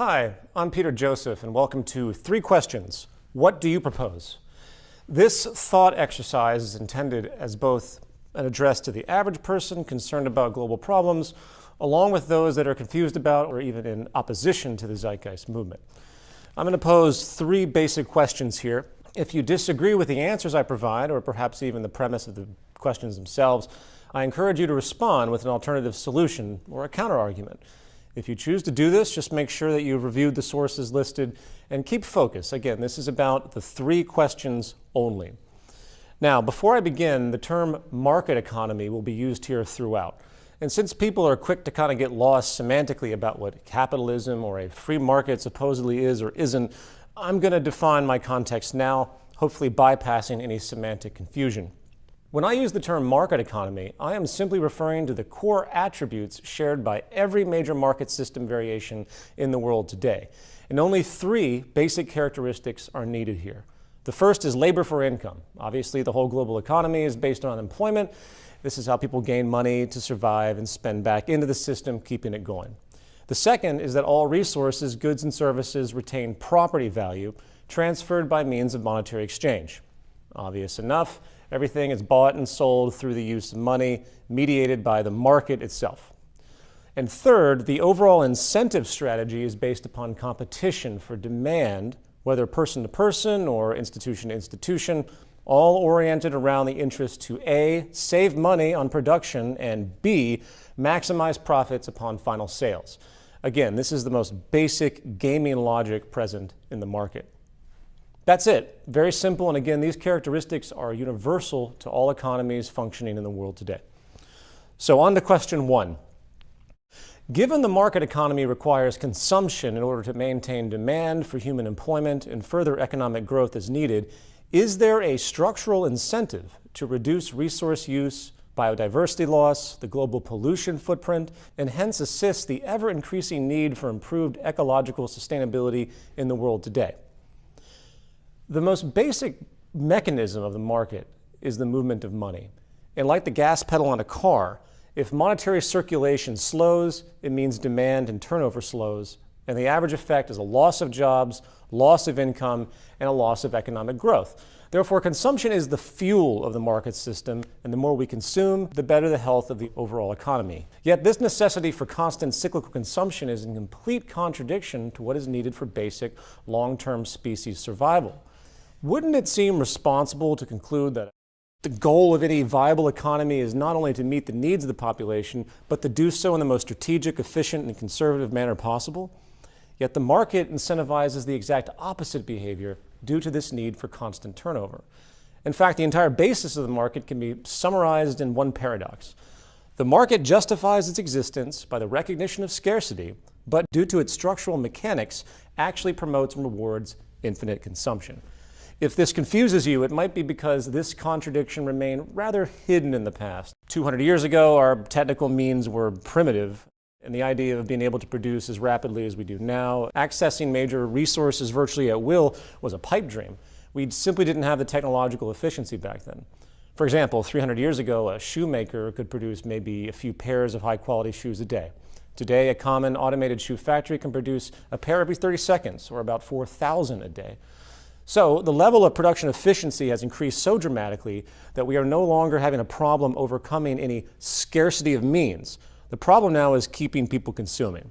Hi, I'm Peter Joseph, and welcome to 3 Questions. What do you propose? This thought exercise is intended as both an address to the average person concerned about global problems, along with those that are confused about or even in opposition to the Zeitgeist movement. I'm going to pose 3 basic questions here. If you disagree with the answers I provide, or perhaps even the premise of the questions themselves, I encourage you to respond with an alternative solution or a counterargument. If you choose to do this, just make sure that you've reviewed the sources listed and keep focus. Again, this is about the 3 questions only. Now, before I begin, the term market economy will be used here throughout. And since people are quick to kind of get lost semantically about what capitalism or a free market supposedly is or isn't, I'm going to define my context now, hopefully bypassing any semantic confusion. When I use the term market economy, I am simply referring to the core attributes shared by every major market system variation in the world today. And only 3 basic characteristics are needed here. The first is labor for income. Obviously, the whole global economy is based on employment. This is how people gain money to survive and spend back into the system, keeping it going. The second is that all resources, goods, and services retain property value transferred by means of monetary exchange. Obvious enough, everything is bought and sold through the use of money, mediated by the market itself. And third, the overall incentive strategy is based upon competition for demand, whether person to person or institution to institution, all oriented around the interest to A, save money on production, and B, maximize profits upon final sales. Again, this is the most basic gaming logic present in the market. That's it. Very simple, and again, these characteristics are universal to all economies functioning in the world today. So on to question 1. Given the market economy requires consumption in order to maintain demand for human employment and further economic growth is needed, is there a structural incentive to reduce resource use, biodiversity loss, the global pollution footprint, and hence assist the ever-increasing need for improved ecological sustainability in the world today? The most basic mechanism of the market is the movement of money. And like the gas pedal on a car, if monetary circulation slows, it means demand and turnover slows, and the average effect is a loss of jobs, loss of income, and a loss of economic growth. Therefore, consumption is the fuel of the market system, and the more we consume, the better the health of the overall economy. Yet this necessity for constant cyclical consumption is in complete contradiction to what is needed for basic long-term species survival. Wouldn't it seem responsible to conclude that the goal of any viable economy is not only to meet the needs of the population, but to do so in the most strategic, efficient, and conservative manner possible? Yet the market incentivizes the exact opposite behavior due to this need for constant turnover. In fact, the entire basis of the market can be summarized in one paradox. The market justifies its existence by the recognition of scarcity, but due to its structural mechanics, actually promotes and rewards infinite consumption. If this confuses you, it might be because this contradiction remained rather hidden in the past. 200 years ago, our technical means were primitive, and the idea of being able to produce as rapidly as we do now, accessing major resources virtually at will, was a pipe dream. We simply didn't have the technological efficiency back then. For example, 300 years ago, a shoemaker could produce maybe a few pairs of high-quality shoes a day. Today, a common automated shoe factory can produce a pair every 30 seconds, or about 4,000 a day. So the level of production efficiency has increased so dramatically that we are no longer having a problem overcoming any scarcity of means. The problem now is keeping people consuming.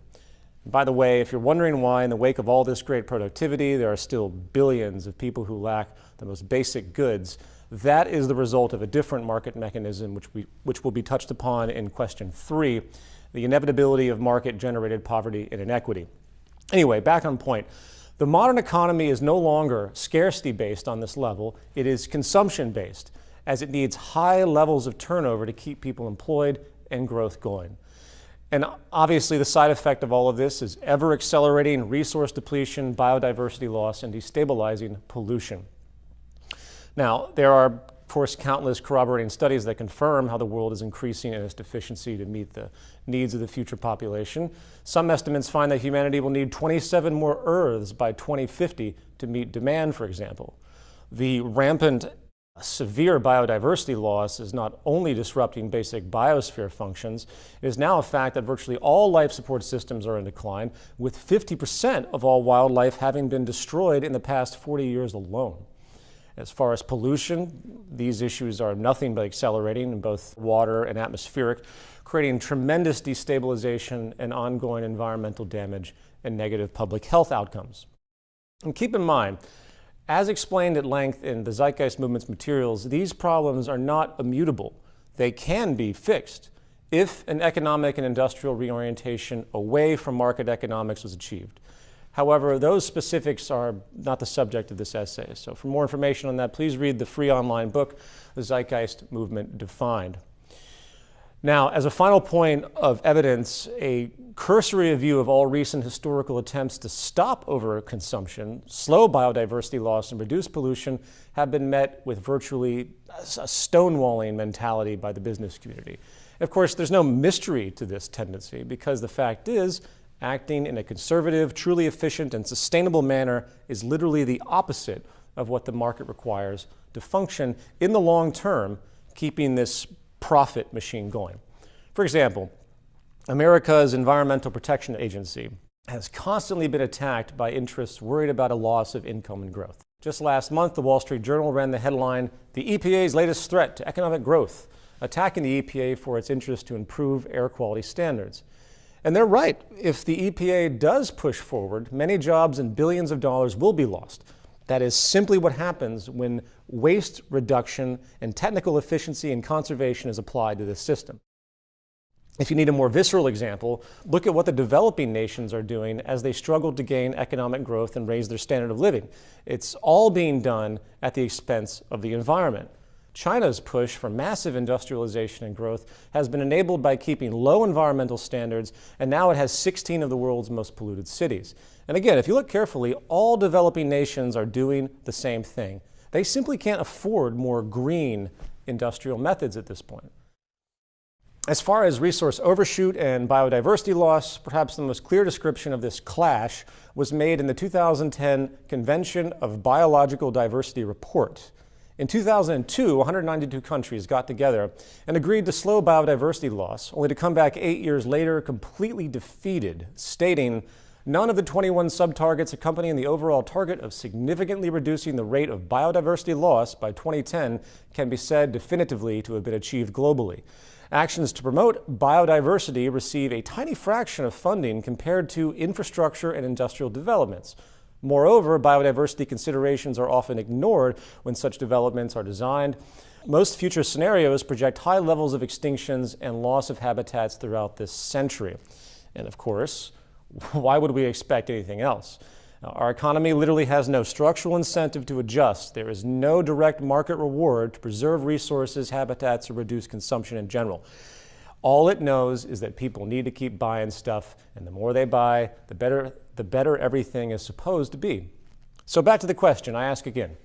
And by the way, if you're wondering why in the wake of all this great productivity, there are still billions of people who lack the most basic goods, that is the result of a different market mechanism which will be touched upon in question 3, the inevitability of market-generated poverty and inequity. Anyway, back on point. The modern economy is no longer scarcity-based on this level, it is consumption-based, as it needs high levels of turnover to keep people employed and growth going. And obviously the side effect of all of this is ever-accelerating resource depletion, biodiversity loss, and destabilizing pollution. Now, there are, of course, countless corroborating studies that confirm how the world is increasing in its deficiency to meet the needs of the future population. Some estimates find that humanity will need 27 more Earths by 2050 to meet demand, for example. The rampant Severe biodiversity loss is not only disrupting basic biosphere functions, it is now a fact that virtually all life support systems are in decline, with 50% of all wildlife having been destroyed in the past 40 years alone. As far as pollution, these issues are nothing but accelerating in both water and atmospheric, creating tremendous destabilization and ongoing environmental damage and negative public health outcomes. And keep in mind, as explained at length in the Zeitgeist Movement's materials, these problems are not immutable. They can be fixed if an economic and industrial reorientation away from market economics was achieved. However, those specifics are not the subject of this essay. So for more information on that, please read the free online book, The Zeitgeist Movement Defined. Now, as a final point of evidence, a cursory review of all recent historical attempts to stop overconsumption, slow biodiversity loss, and reduce pollution have been met with virtually a stonewalling mentality by the business community. Of course, there's no mystery to this tendency, because the fact is, acting in a conservative, truly efficient, and sustainable manner is literally the opposite of what the market requires to function in the long term, keeping this profit machine going. For example, America's Environmental Protection Agency has constantly been attacked by interests worried about a loss of income and growth. Just last month, the Wall Street Journal ran the headline, "The EPA's latest threat to economic growth," attacking the EPA for its interest to improve air quality standards. And they're right. If the EPA does push forward, many jobs and billions of dollars will be lost. That is simply what happens when waste reduction and technical efficiency and conservation is applied to this system. If you need a more visceral example, look at what the developing nations are doing as they struggle to gain economic growth and raise their standard of living. It's all being done at the expense of the environment. China's push for massive industrialization and growth has been enabled by keeping low environmental standards, and now it has 16 of the world's most polluted cities. And again, if you look carefully, all developing nations are doing the same thing. They simply can't afford more green industrial methods at this point. As far as resource overshoot and biodiversity loss, perhaps the most clear description of this clash was made in the 2010 Convention of Biological Diversity report. In 2002, 192 countries got together and agreed to slow biodiversity loss, only to come back 8 years later completely defeated, stating, "None of the 21 sub-targets accompanying the overall target of significantly reducing the rate of biodiversity loss by 2010 can be said definitively to have been achieved globally. Actions to promote biodiversity receive a tiny fraction of funding compared to infrastructure and industrial developments. Moreover, biodiversity considerations are often ignored when such developments are designed. Most future scenarios project high levels of extinctions and loss of habitats throughout this century." And of course, why would we expect anything else? Now, our economy literally has no structural incentive to adjust. There is no direct market reward to preserve resources, habitats, or reduce consumption in general. All it knows is that people need to keep buying stuff, and the more they buy, the better everything is supposed to be. So back to the question I ask again.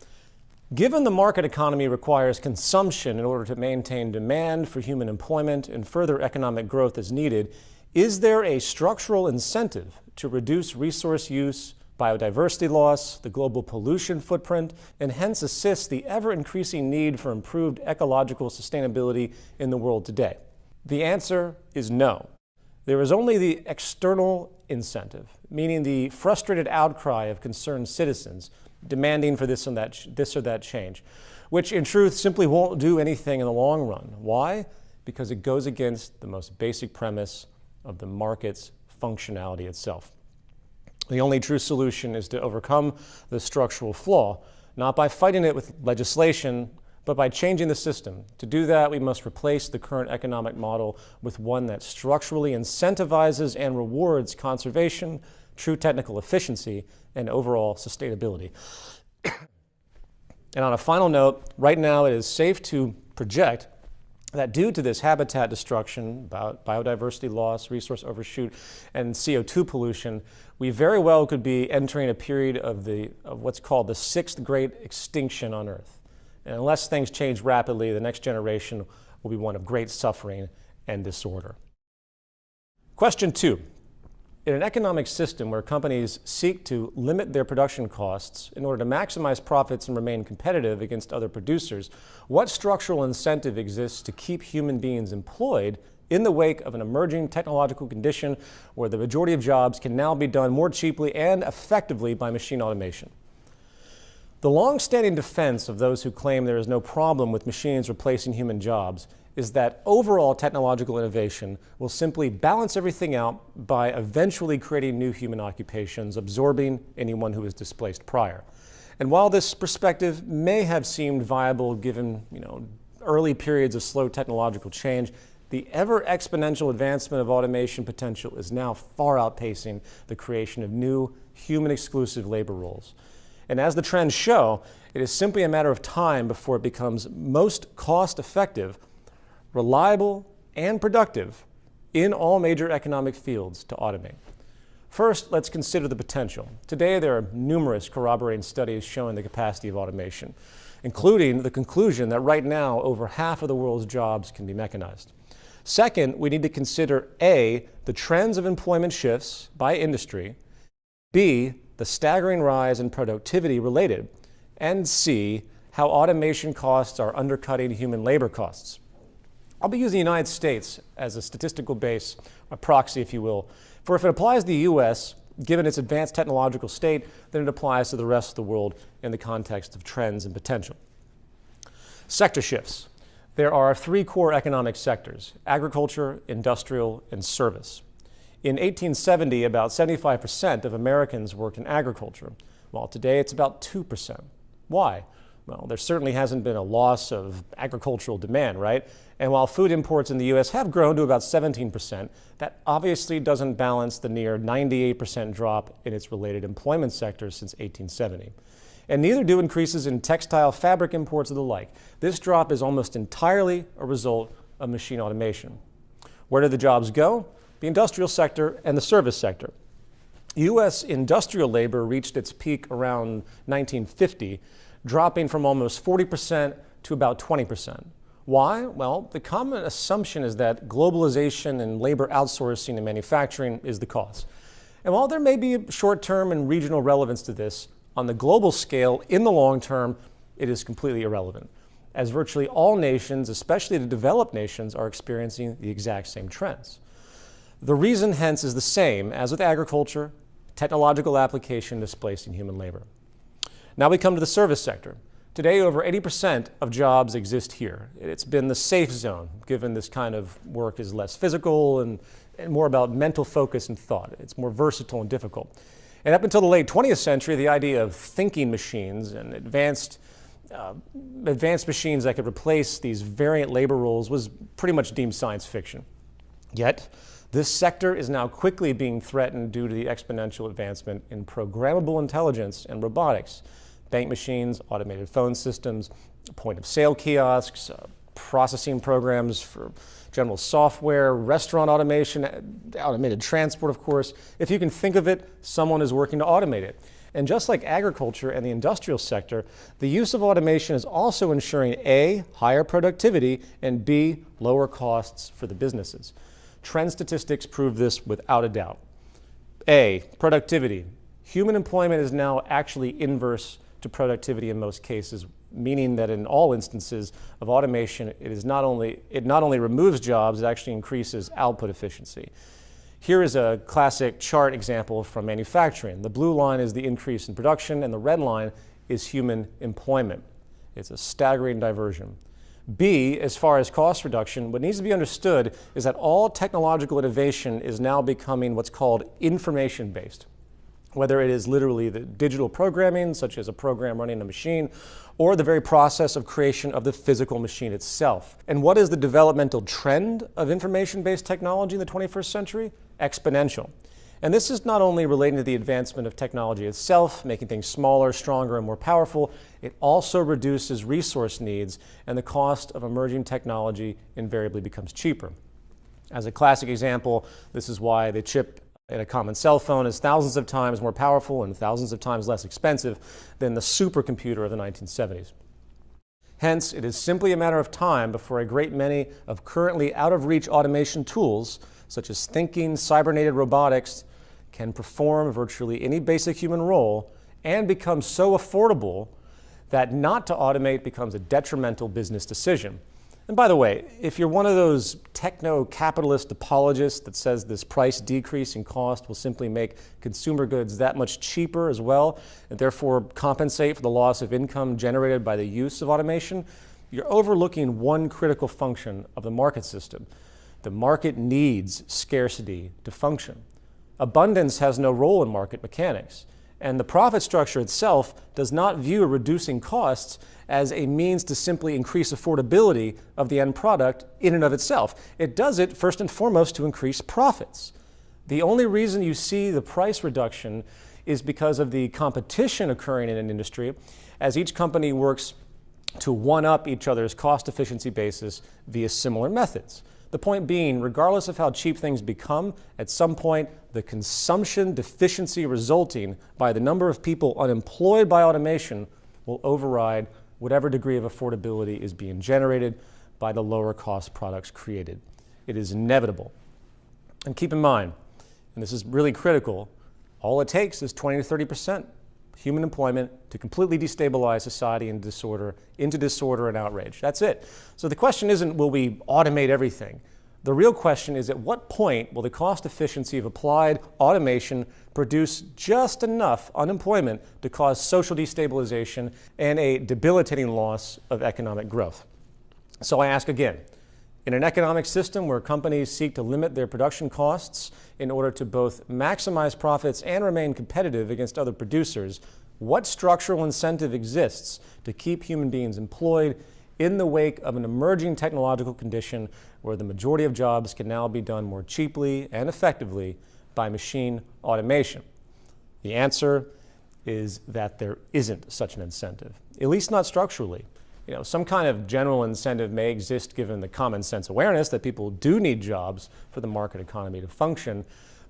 Given the market economy requires consumption in order to maintain demand for human employment and further economic growth is needed, is there a structural incentive to reduce resource use, biodiversity loss, the global pollution footprint, and hence assist the ever-increasing need for improved ecological sustainability in the world today? The answer is no. There is only the external incentive, meaning the frustrated outcry of concerned citizens demanding for this or that change, which in truth simply won't do anything in the long run. Why? Because it goes against the most basic premise of the market's functionality itself. The only true solution is to overcome the structural flaw, not by fighting it with legislation, but by changing the system. To do that, we must replace the current economic model with one that structurally incentivizes and rewards conservation, true technical efficiency, and overall sustainability. And on a final note, right now it is safe to project that due to this habitat destruction, biodiversity loss, resource overshoot, and CO2 pollution, we very well could be entering a period of what's called the sixth great extinction on Earth. And unless things change rapidly, the next generation will be one of great suffering and disorder. Question 2. In an economic system where companies seek to limit their production costs in order to maximize profits and remain competitive against other producers, what structural incentive exists to keep human beings employed in the wake of an emerging technological condition where the majority of jobs can now be done more cheaply and effectively by machine automation? The long-standing defense of those who claim there is no problem with machines replacing human jobs is that overall technological innovation will simply balance everything out by eventually creating new human occupations, absorbing anyone who was displaced prior. And while this perspective may have seemed viable given, early periods of slow technological change, the ever exponential advancement of automation potential is now far outpacing the creation of new human-exclusive labor roles. And as the trends show, it is simply a matter of time before it becomes most cost-effective, reliable, and productive in all major economic fields to automate. First, let's consider the potential. Today, there are numerous corroborating studies showing the capacity of automation, including the conclusion that right now, over half of the world's jobs can be mechanized. Second, we need to consider A, the trends of employment shifts by industry, B, the staggering rise in productivity related, and C, how automation costs are undercutting human labor costs. I'll be using the United States as a statistical base, a proxy, if you will, for if it applies to the U.S., given its advanced technological state, then it applies to the rest of the world in the context of trends and potential. Sector shifts. There are three core economic sectors: agriculture, industrial, and service. In 1870, about 75% of Americans worked in agriculture, while today it's about 2%. Why? Well, there certainly hasn't been a loss of agricultural demand, right? And while food imports in the U.S. have grown to about 17%, that obviously doesn't balance the near 98% drop in its related employment sector since 1870. And neither do increases in textile fabric imports or the like. This drop is almost entirely a result of machine automation. Where did the jobs go? The industrial sector and the service sector. U.S. industrial labor reached its peak around 1950, dropping from almost 40% to about 20%. Why? Well, the common assumption is that globalization and labor outsourcing and manufacturing is the cause. And while there may be short-term and regional relevance to this, on the global scale, in the long term, it is completely irrelevant, as virtually all nations, especially the developed nations, are experiencing the exact same trends. The reason, hence, is the same as with agriculture: technological application displacing human labor. Now we come to the service sector. Today, over 80% of jobs exist here. It's been the safe zone, given this kind of work is less physical and more about mental focus and thought. It's more versatile and difficult. And up until the late 20th century, the idea of thinking machines and advanced machines that could replace these variant labor roles was pretty much deemed science fiction. Yet, this sector is now quickly being threatened due to the exponential advancement in programmable intelligence and robotics. Bank machines, automated phone systems, point-of-sale kiosks, processing programs for general software, restaurant automation, automated transport, of course. If you can think of it, someone is working to automate it. And just like agriculture and the industrial sector, the use of automation is also ensuring A, higher productivity, and B, lower costs for the businesses. Trend statistics prove this without a doubt. A, productivity. Human employment is now actually inverse to productivity in most cases, meaning that in all instances of automation, it not only removes jobs, it actually increases output efficiency. Here is a classic chart example from manufacturing. The blue line is the increase in production, and the red line is human employment. It's a staggering diversion. B, as far as cost reduction, what needs to be understood is that all technological innovation is now becoming what's called information-based. Whether it is literally the digital programming, such as a program running a machine, or the very process of creation of the physical machine itself. And what is the developmental trend of information-based technology in the 21st century? Exponential. And this is not only relating to the advancement of technology itself, making things smaller, stronger, and more powerful, it also reduces resource needs, and the cost of emerging technology invariably becomes cheaper. As a classic example, this is why the chip in a common cell phone is thousands of times more powerful and thousands of times less expensive than the supercomputer of the 1970s. Hence, it is simply a matter of time before a great many of currently out-of-reach automation tools, such as thinking, cybernated robotics, can perform virtually any basic human role and become so affordable that not to automate becomes a detrimental business decision. And by the way, if you're one of those techno-capitalist apologists that says this price decrease in cost will simply make consumer goods that much cheaper as well, and therefore compensate for the loss of income generated by the use of automation, you're overlooking one critical function of the market system. The market needs scarcity to function. Abundance has no role in market mechanics, and the profit structure itself does not view reducing costs as a means to simply increase affordability of the end product in and of itself. It does it first and foremost to increase profits. The only reason you see the price reduction is because of the competition occurring in an industry as each company works to one-up each other's cost efficiency basis via similar methods. The point being, regardless of how cheap things become, at some point, the consumption deficiency resulting by the number of people unemployed by automation will override whatever degree of affordability is being generated by the lower cost products created. It is inevitable. And keep in mind, and this is really critical, all it takes is 20 to 30% human employment to completely destabilize society into disorder and outrage. That's it. So the question isn't, will we automate everything? The real question is, at what point will the cost efficiency of applied automation produce just enough unemployment to cause social destabilization and a debilitating loss of economic growth? So I ask again, in an economic system where companies seek to limit their production costs in order to both maximize profits and remain competitive against other producers, what structural incentive exists to keep human beings employed in the wake of an emerging technological condition where the majority of jobs can now be done more cheaply and effectively by machine automation? The answer is that there isn't such an incentive, at least not structurally. Some kind of general incentive may exist given the common sense awareness that people do need jobs for the market economy to function,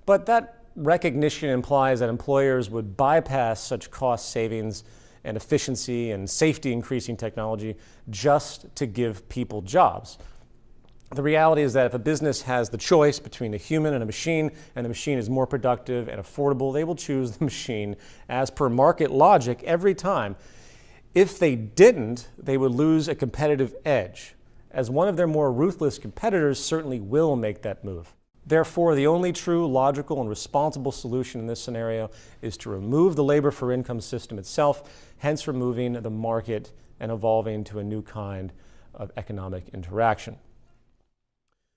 but that recognition implies that employers would bypass such cost savings and efficiency and safety increasing technology just to give people jobs. The reality is that if a business has the choice between a human and a machine the machine is more productive and affordable, they will choose the machine as per market logic every time. If they didn't, they would lose a competitive edge, as one of their more ruthless competitors certainly will make that move. Therefore, the only true, logical, and responsible solution in this scenario is to remove the labor for income system itself, hence removing the market and evolving to a new kind of economic interaction.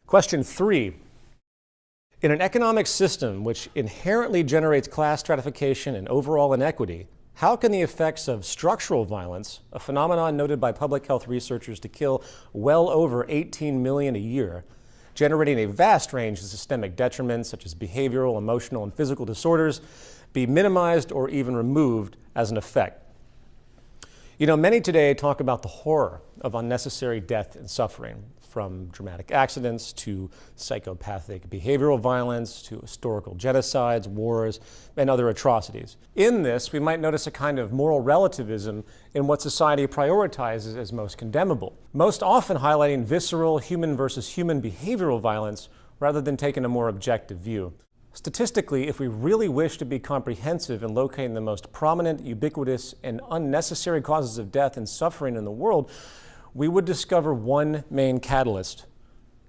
Question 3. In an economic system which inherently generates class stratification and overall inequity, how can the effects of structural violence, a phenomenon noted by public health researchers to kill well over 18 million a year, generating a vast range of systemic detriments such as behavioral, emotional, and physical disorders, be minimized or even removed as an effect? Many today talk about the horror of unnecessary death and suffering, from dramatic accidents to psychopathic behavioral violence to historical genocides, wars, and other atrocities. In this, we might notice a kind of moral relativism in what society prioritizes as most condemnable, most often highlighting visceral human versus human behavioral violence rather than taking a more objective view. Statistically, if we really wish to be comprehensive in locating the most prominent, ubiquitous, and unnecessary causes of death and suffering in the world, we would discover one main catalyst: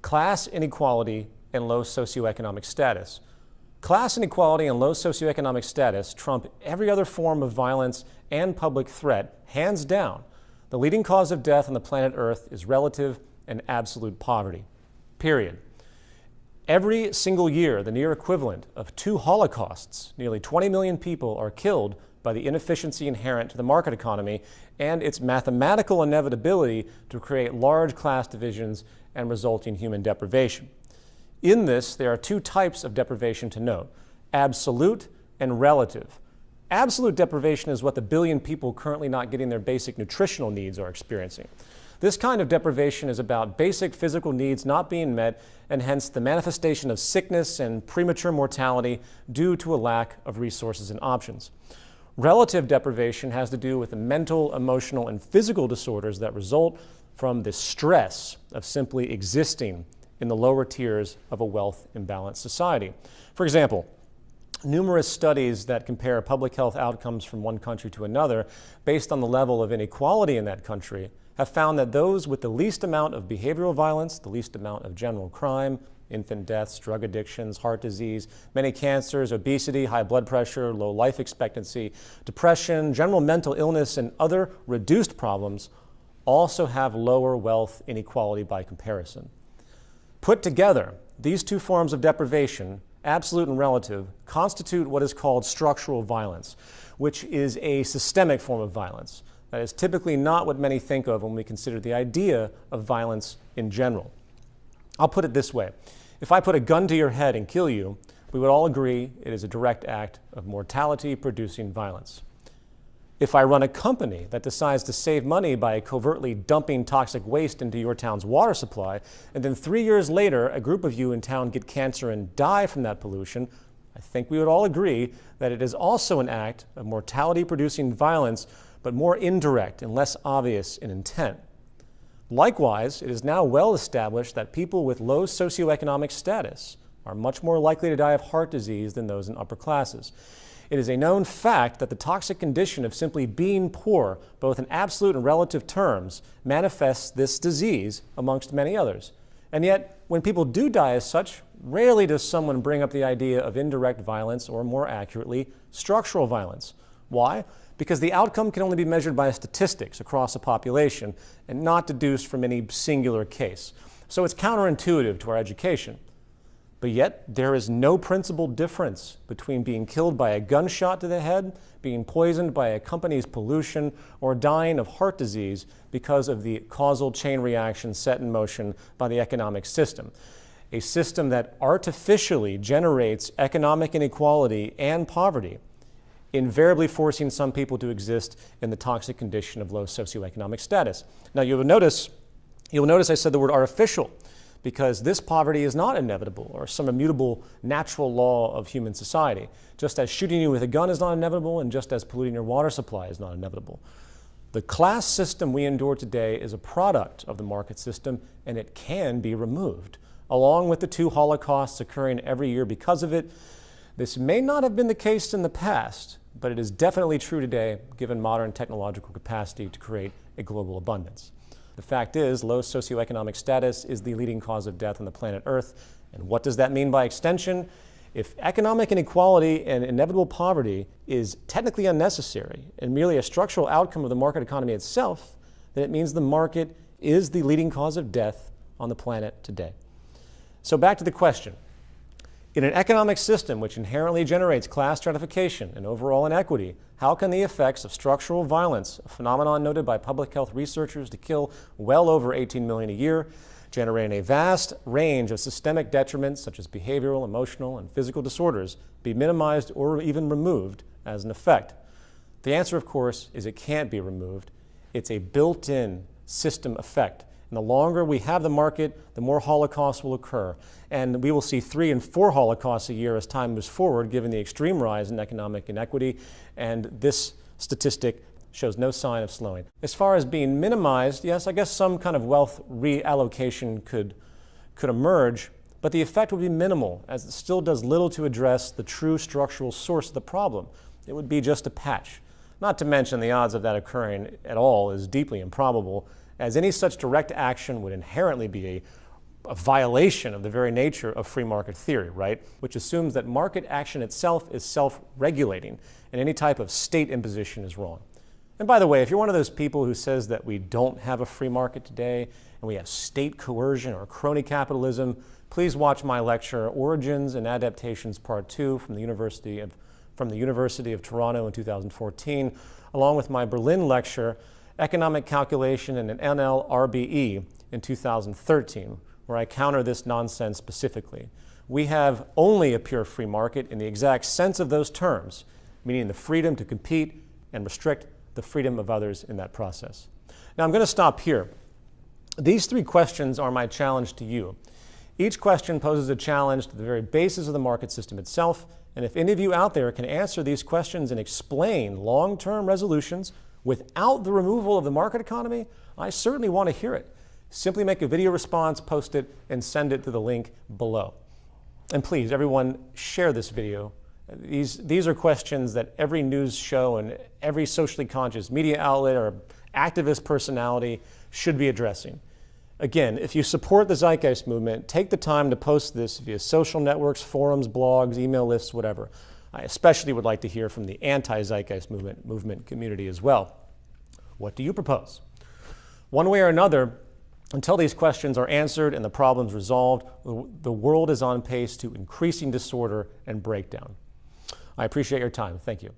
class inequality and low socioeconomic status. Class inequality and low socioeconomic status trump every other form of violence and public threat, hands down. The leading cause of death on the planet Earth is relative and absolute poverty, period. Every single year, the near equivalent of 2 holocausts, nearly 20 million people are killed by the inefficiency inherent to the market economy and its mathematical inevitability to create large class divisions and resulting human deprivation. In this, there are 2 types of deprivation to note: absolute and relative. Absolute deprivation is what the billion people currently not getting their basic nutritional needs are experiencing. This kind of deprivation is about basic physical needs not being met, and hence the manifestation of sickness and premature mortality due to a lack of resources and options. Relative deprivation has to do with the mental, emotional, and physical disorders that result from the stress of simply existing in the lower tiers of a wealth imbalanced society. For example, numerous studies that compare public health outcomes from one country to another based on the level of inequality in that country have found that those with the least amount of behavioral violence, the least amount of general crime, infant deaths, drug addictions, heart disease, many cancers, obesity, high blood pressure, low life expectancy, depression, general mental illness, and other reduced problems also have lower wealth inequality by comparison. Put together, these two forms of deprivation, absolute and relative, constitute what is called structural violence, which is a systemic form of violence. That is typically not what many think of when we consider the idea of violence in general. I'll put it this way. If I put a gun to your head and kill you, we would all agree it is a direct act of mortality-producing violence. If I run a company that decides to save money by covertly dumping toxic waste into your town's water supply, and then 3 years later, a group of you in town get cancer and die from that pollution, I think we would all agree that it is also an act of mortality-producing violence, but more indirect and less obvious in intent. Likewise, it is now well established that people with low socioeconomic status are much more likely to die of heart disease than those in upper classes. It is a known fact that the toxic condition of simply being poor, both in absolute and relative terms, manifests this disease amongst many others. And yet, when people do die as such, rarely does someone bring up the idea of indirect violence, or more accurately, structural violence. Why? Because the outcome can only be measured by statistics across a population and not deduced from any singular case. So it's counterintuitive to our education. But yet, there is no principal difference between being killed by a gunshot to the head, being poisoned by a company's pollution, or dying of heart disease because of the causal chain reaction set in motion by the economic system. A system that artificially generates economic inequality and poverty, invariably forcing some people to exist in the toxic condition of low socioeconomic status. Now you'll notice I said the word artificial, because this poverty is not inevitable or some immutable natural law of human society, just as shooting you with a gun is not inevitable and just as polluting your water supply is not inevitable. The class system we endure today is a product of the market system, and it can be removed. Along with the 2 Holocausts occurring every year because of it, this may not have been the case in the past, but it is definitely true today given modern technological capacity to create a global abundance. The fact is, low socioeconomic status is the leading cause of death on the planet Earth. And what does that mean by extension? If economic inequality and inevitable poverty is technically unnecessary and merely a structural outcome of the market economy itself, then it means the market is the leading cause of death on the planet today. So back to the question. In an economic system which inherently generates class stratification and overall inequity, how can the effects of structural violence, a phenomenon noted by public health researchers to kill well over 18 million a year, generating a vast range of systemic detriments such as behavioral, emotional, and physical disorders, be minimized or even removed as an effect? The answer, of course, is it can't be removed. It's a built-in system effect. And the longer we have the market, the more Holocausts will occur. And we will see 3 and 4 Holocausts a year as time moves forward, given the extreme rise in economic inequity. And this statistic shows no sign of slowing. As far as being minimized, yes, I guess some kind of wealth reallocation could emerge, but the effect would be minimal, as it still does little to address the true structural source of the problem. It would be just a patch. Not to mention the odds of that occurring at all is deeply improbable, as any such direct action would inherently be a violation of the very nature of free market theory, right? Which assumes that market action itself is self-regulating, and any type of state imposition is wrong. And by the way, if you're one of those people who says that we don't have a free market today, and we have state coercion or crony capitalism, please watch my lecture, Origins and Adaptations Part 2 from the University of Toronto in 2014, along with my Berlin lecture, Economic Calculation and an NLRBE in 2013, where I counter this nonsense specifically. We have only a pure free market in the exact sense of those terms, meaning the freedom to compete and restrict the freedom of others in that process. Now I'm going to stop here. These 3 questions are my challenge to you. Each question poses a challenge to the very basis of the market system itself, and if any of you out there can answer these questions and explain long-term resolutions without the removal of the market economy, I certainly want to hear it. Simply make a video response, post it, and send it to the link below. And please, everyone, share this video These are questions that every news show and every socially conscious media outlet or activist personality should be addressing. Again, if you support the Zeitgeist movement, take the time to post this via social networks, forums, blogs, email lists, whatever. I especially would like to hear from the anti-Zeitgeist movement community as well. What do you propose? One way or another, until these questions are answered and the problems resolved, the world is on pace to increasing disorder and breakdown. I appreciate your time. Thank you.